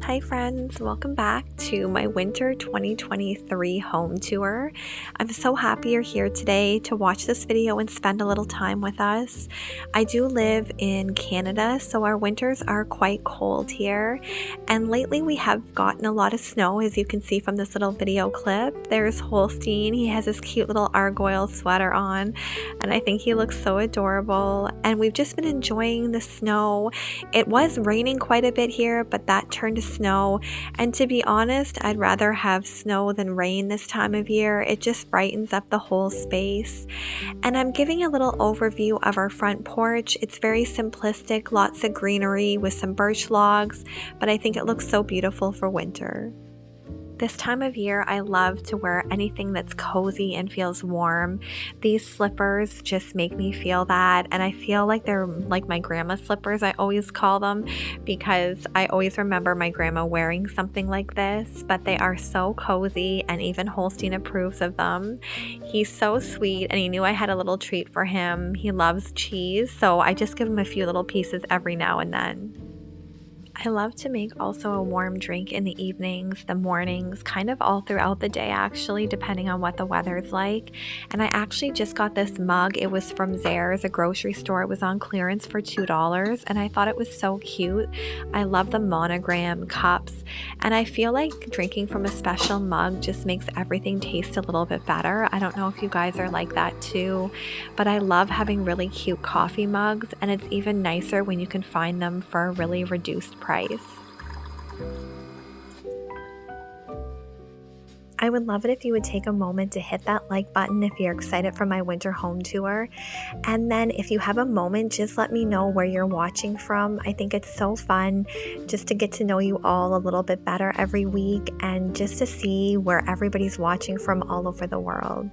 Hi friends, welcome back to my winter 2023 home tour. I'm so happy you're here today to watch this video and spend a little time with us. I do live in Canada, so our winters are quite cold here, and lately we have gotten a lot of snow, as you can see from this little video clip. There's Holstein, he has his cute little argyle sweater on, and I think he looks so adorable, and we've just been enjoying the snow. It was raining quite a bit here, but that turned to snow, and to be honest, I'd rather have snow than rain this time of year. It just brightens up the whole space. And I'm giving a little overview of our front porch. It's very simplistic, lots of greenery with some birch logs, but I think it looks so beautiful for winter. This time of year, I love to wear anything that's cozy and feels warm. These slippers just make me feel that, and I feel like they're like my grandma's slippers, I always call them, because I always remember my grandma wearing something like this, but they are so cozy, and even Holstein approves of them. He's so sweet, and he knew I had a little treat for him. He loves cheese, so I just give him a few little pieces every now and then. I love to make also a warm drink in the evenings, the mornings, kind of all throughout the day actually, depending on what the weather's like. And I actually just got this mug. It was from Zehrs, a grocery store. It was on clearance for $2, and I thought it was so cute. I love the monogram cups, and I feel like drinking from a special mug just makes everything taste a little bit better. I don't know if you guys are like that too, but I love having really cute coffee mugs, and it's even nicer when you can find them for a really reduced price. I would love it if you would take a moment to hit that like button if you're excited for my winter home tour. And then if you have a moment, just let me know where you're watching from. I think it's so fun just to get to know you all a little bit better every week, and just to see where everybody's watching from all over the world.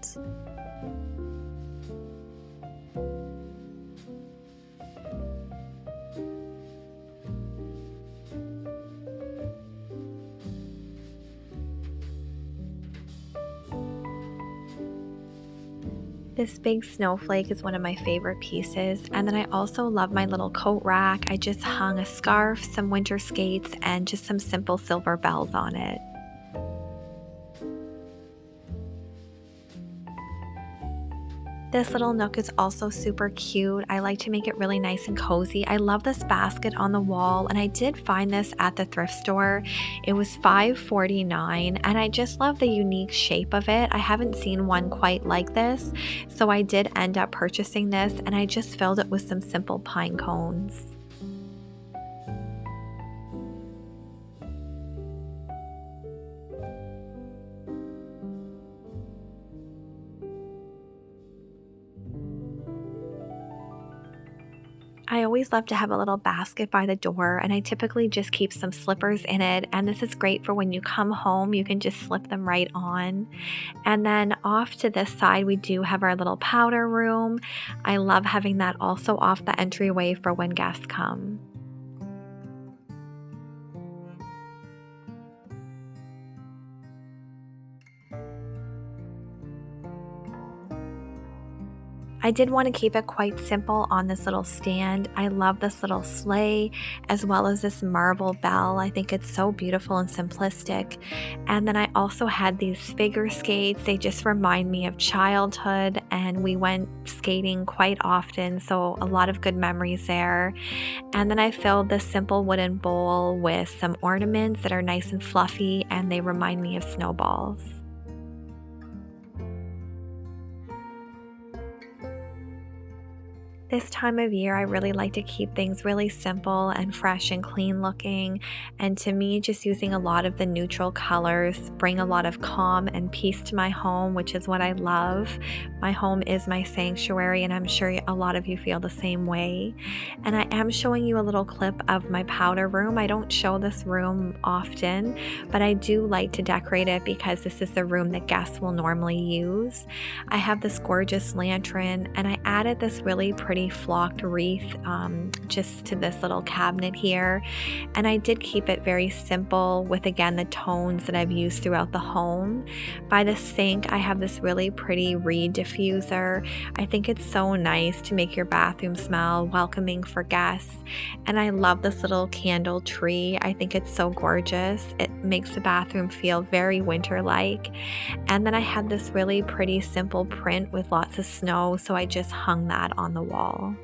This big snowflake is one of my favorite pieces, and then I also love my little coat rack. I just hung a scarf, some winter skates, and just some simple silver bells on it. This little nook is also super cute. I like to make it really nice and cozy. I love this basket on the wall, and I did find this at the thrift store. It was $5.49, and I just love the unique shape of it. I haven't seen one quite like this, so I did end up purchasing this, and I just filled it with some simple pine cones. I always love to have a little basket by the door, and I typically just keep some slippers in it, and this is great for when you come home, you can just slip them right on. And then off to this side, we do have our little powder room. I love having that also off the entryway for when guests come. I did want to keep it quite simple on this little stand. I love this little sleigh as well as this marble bell. I think it's so beautiful and simplistic. And then I also had these figure skates. They just remind me of childhood, and we went skating quite often, so a lot of good memories there. And then I filled this simple wooden bowl with some ornaments that are nice and fluffy, and they remind me of snowballs. This time of year, I really like to keep things really simple and fresh and clean looking, and to me, just using a lot of the neutral colors bring a lot of calm and peace to my home, which is what I love. My home is my sanctuary, and I'm sure a lot of you feel the same way. And I am showing you a little clip of my powder room. I don't show this room often, but I do like to decorate it because this is the room that guests will normally use. I have this gorgeous lantern, and I added this really pretty pretty flocked wreath just to this little cabinet here. And I did keep it very simple with, again, the tones that I've used throughout the home. By the sink, I have this really pretty reed diffuser. I think it's so nice to make your bathroom smell welcoming for guests. And I love this little candle tree. I think it's so gorgeous. It makes the bathroom feel very winter-like. And then I had this really pretty simple print with lots of snow, so I just hung that on the wall.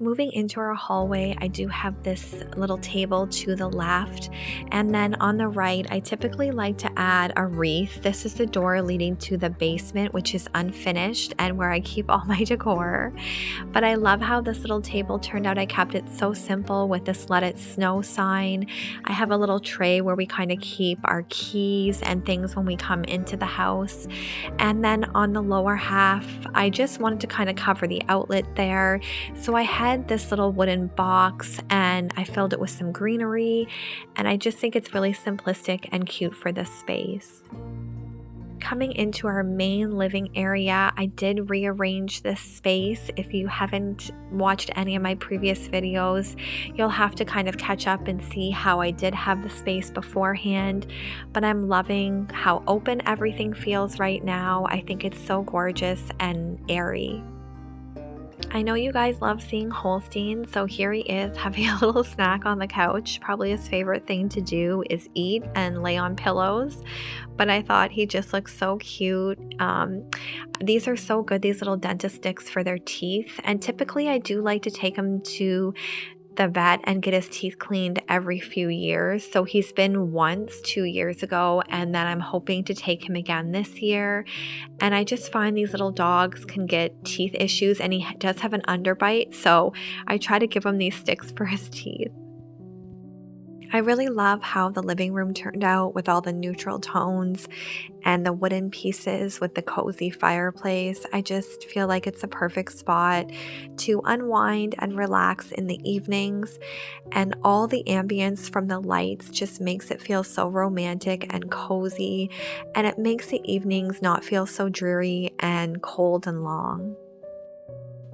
Moving into our hallway, I do have this little table to the left, and then on the right, I typically like to add a wreath. This is the door leading to the basement, which is unfinished and where I keep all my decor. But I love how this little table turned out. I kept it so simple with this "Let It Snow" sign. I have a little tray where we kind of keep our keys and things when we come into the house. And then on the lower half, I just wanted to kind of cover the outlet there. So I had this little wooden box and I filled it with some greenery, and I just think it's really simplistic and cute for this space. Coming into our main living area, I did rearrange this space. If you haven't watched any of my previous videos, you'll have to kind of catch up and see how I did have the space beforehand. But I'm loving how open everything feels right now. I think it's so gorgeous and airy. I know you guys love seeing Holstein, so here he is having a little snack on the couch. Probably his favorite thing to do is eat and lay on pillows, but I thought he just looks so cute. These are so good, these little dentist sticks for their teeth, and typically I do like to take him to the vet and get his teeth cleaned every few years. So he's been once 2 years ago, and then I'm hoping to take him again this year. And I just find these little dogs can get teeth issues, and he does have an underbite, so I try to give him these sticks for his teeth. I really love how the living room turned out with all the neutral tones and the wooden pieces with the cozy fireplace. I just feel like it's a perfect spot to unwind and relax in the evenings, and all the ambience from the lights just makes it feel so romantic and cozy, and it makes the evenings not feel so dreary and cold and long.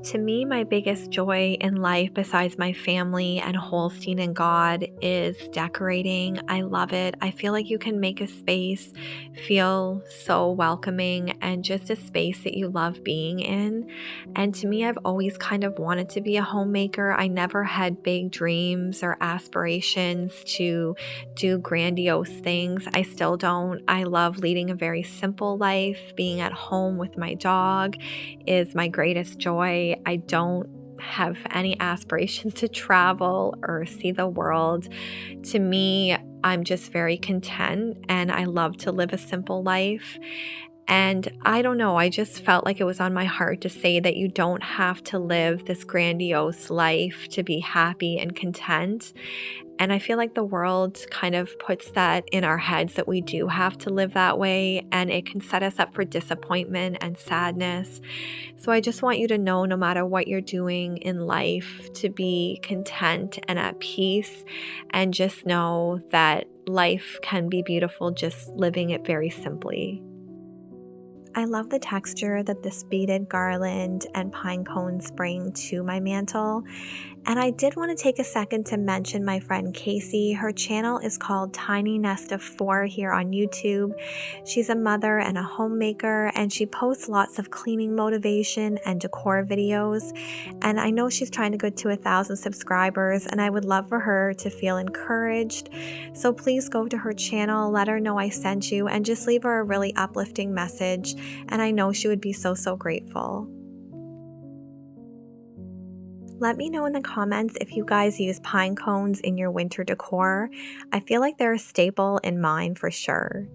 To me, my biggest joy in life, besides my family and Holstein and God, is decorating. I love it. I feel like you can make a space feel so welcoming and just a space that you love being in. And to me, I've always kind of wanted to be a homemaker. I never had big dreams or aspirations to do grandiose things. I still don't. I love leading a very simple life. Being at home with my dog is my greatest joy. I don't have any aspirations to travel or see the world. To me, I'm just very content and I love to live a simple life. And I don't know, I just felt like it was on my heart to say that you don't have to live this grandiose life to be happy and content. And I feel like the world kind of puts that in our heads that we do have to live that way, and it can set us up for disappointment and sadness. So I just want you to know, no matter what you're doing in life, to be content and at peace, and just know that life can be beautiful just living it very simply. I love the texture that this beaded garland and pine cones bring to my mantle. And I did want to take a second to mention my friend Casey. Her channel is called Tiny Nest of Four here on YouTube. She's a mother and a homemaker, and she posts lots of cleaning motivation and decor videos. And I know she's trying to get to 1,000 subscribers, and I would love for her to feel encouraged. So please go to her channel, let her know I sent you, and just leave her a really uplifting message. And I know she would be so, so grateful. Let me know in the comments if you guys use pine cones in your winter decor. I feel like they're a staple in mine for sure.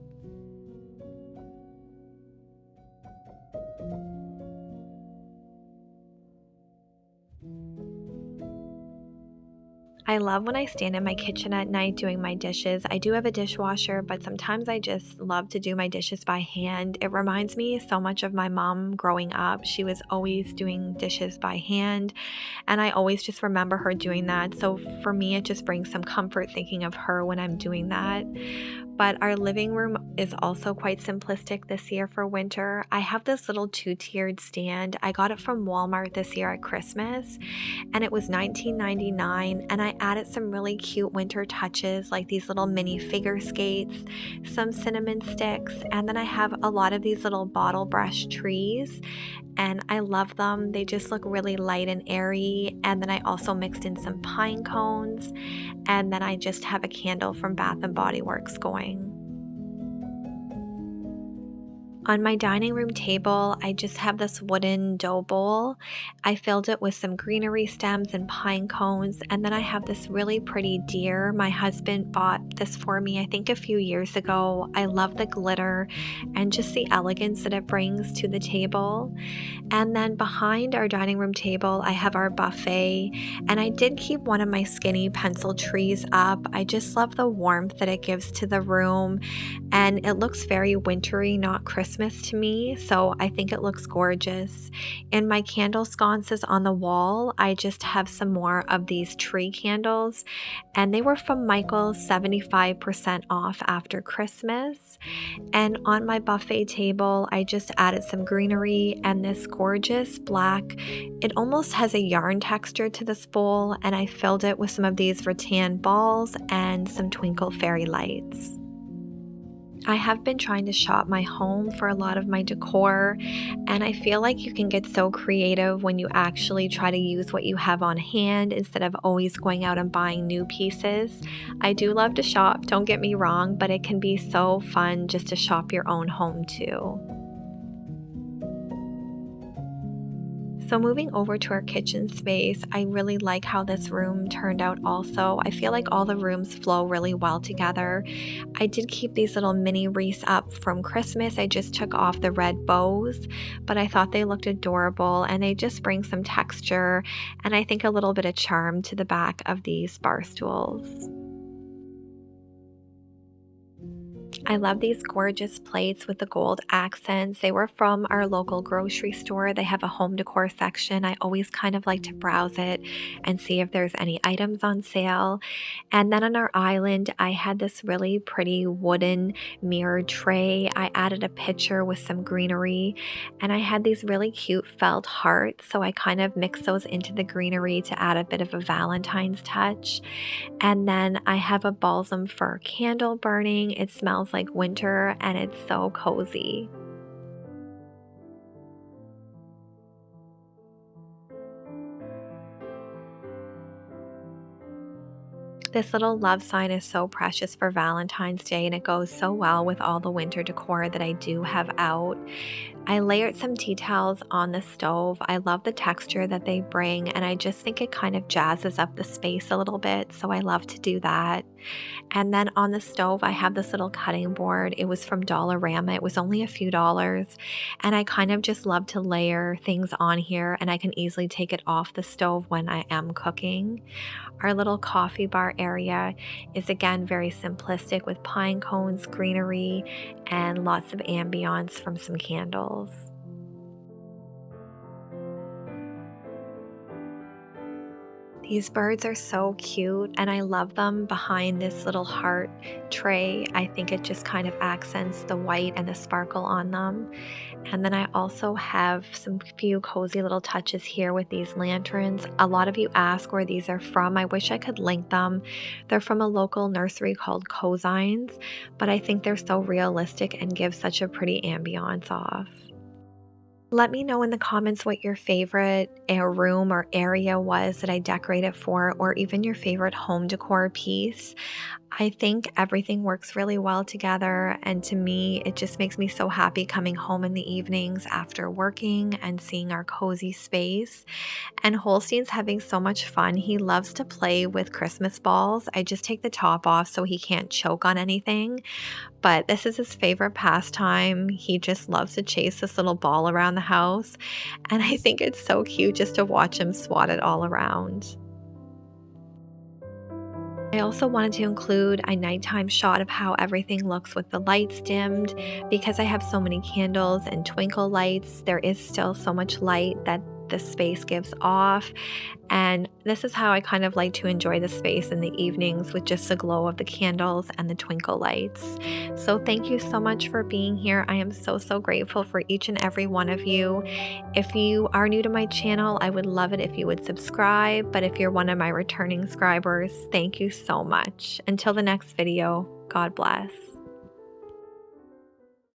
I love when I stand in my kitchen at night doing my dishes. I do have a dishwasher, but sometimes I just love to do my dishes by hand. It reminds me so much of my mom growing up. She was always doing dishes by hand, and I always just remember her doing that. So for me, it just brings some comfort thinking of her when I'm doing that. but our living room is also quite simplistic this year for winter. I have this little two-tiered stand. I got it from Walmart this year at Christmas, and it was $19.99, and I added some really cute winter touches like these little mini figure skates, some cinnamon sticks, and then I have a lot of these little bottle brush trees, and I love them. They just look really light and airy. And then I also mixed in some pine cones, and then I just have a candle from Bath and Body Works going. On my dining room table, I just have this wooden dough bowl. I filled it with some greenery stems and pine cones, and then I have this really pretty deer. My husband bought this for me, I think a few years ago. I love the glitter and just the elegance that it brings to the table. And then behind our dining room table, I have our buffet, and I did keep one of my skinny pencil trees up. I just love the warmth that it gives to the room, and it looks very wintry, not Christmas to me, so I think it looks gorgeous. In my candle sconces on the wall, I just have some more of these tree candles, and they were from Michael's 75% off after Christmas. And on my buffet table, I just added some greenery and this gorgeous black. It almost has a yarn texture to this bowl, and I filled it with some of these rattan balls and some twinkle fairy lights. I have been trying to shop my home for a lot of my decor, and I feel like you can get so creative when you actually try to use what you have on hand instead of always going out and buying new pieces. I do love to shop, don't get me wrong, but it can be so fun just to shop your own home too. So moving over to our kitchen space, I really like how this room turned out also. I feel like all the rooms flow really well together. I did keep these little mini wreaths up from Christmas. I just took off the red bows, but I thought they looked adorable, and they just bring some texture and I think a little bit of charm to the back of these bar stools. I love these gorgeous plates with the gold accents. They were from our local grocery store. They have a home decor section. I always kind of like to browse it and see if there's any items on sale. And then on our island, I had this really pretty wooden mirrored tray. I added a picture with some greenery, and I had these really cute felt hearts. So I kind of mixed those into the greenery to add a bit of a Valentine's touch. And then I have a balsam fir candle burning. It smells like winter and it's so cozy. This little love sign is so precious for Valentine's Day, and it goes so well with all the winter decor that I do have out. I layered some tea towels on the stove. I love the texture that they bring, and I just think it kind of jazzes up the space a little bit, so I love to do that. And then on the stove, I have this little cutting board. It was from Dollarama. It was only a few dollars, and I kind of just love to layer things on here, and I can easily take it off the stove when I am cooking. Our little coffee bar area is again very simplistic with pine cones, greenery, and lots of ambiance from some candles. These birds are so cute, and I love them behind this little heart tray. I think it just kind of accents the white and the sparkle on them. And then I also have some few cozy little touches here with these lanterns. A lot of you ask where these are from. I wish I could link them. They're from a local nursery called Cozines, but I think they're so realistic and give such a pretty ambiance off. Let me know in the comments what your favorite room or area was that I decorated for, or even your favorite home decor piece. I think everything works really well together, and to me, it just makes me so happy coming home in the evenings after working and seeing our cozy space. And Holstein's having so much fun. He loves to play with Christmas balls. I just take the top off so he can't choke on anything, but this is his favorite pastime. He just loves to chase this little ball around the house, and I think it's so cute just to watch him swat it all around. I also wanted to include a nighttime shot of how everything looks with the lights dimmed. Because I have so many candles and twinkle lights, there is still so much light that this space gives off. And this is how I kind of like to enjoy the space in the evenings, with just the glow of the candles and the twinkle lights. So thank you so much for being here. I am so, so grateful for each and every one of you. If you are new to my channel, I would love it if you would subscribe. But if you're one of my returning subscribers, thank you so much. Until the next video, God bless.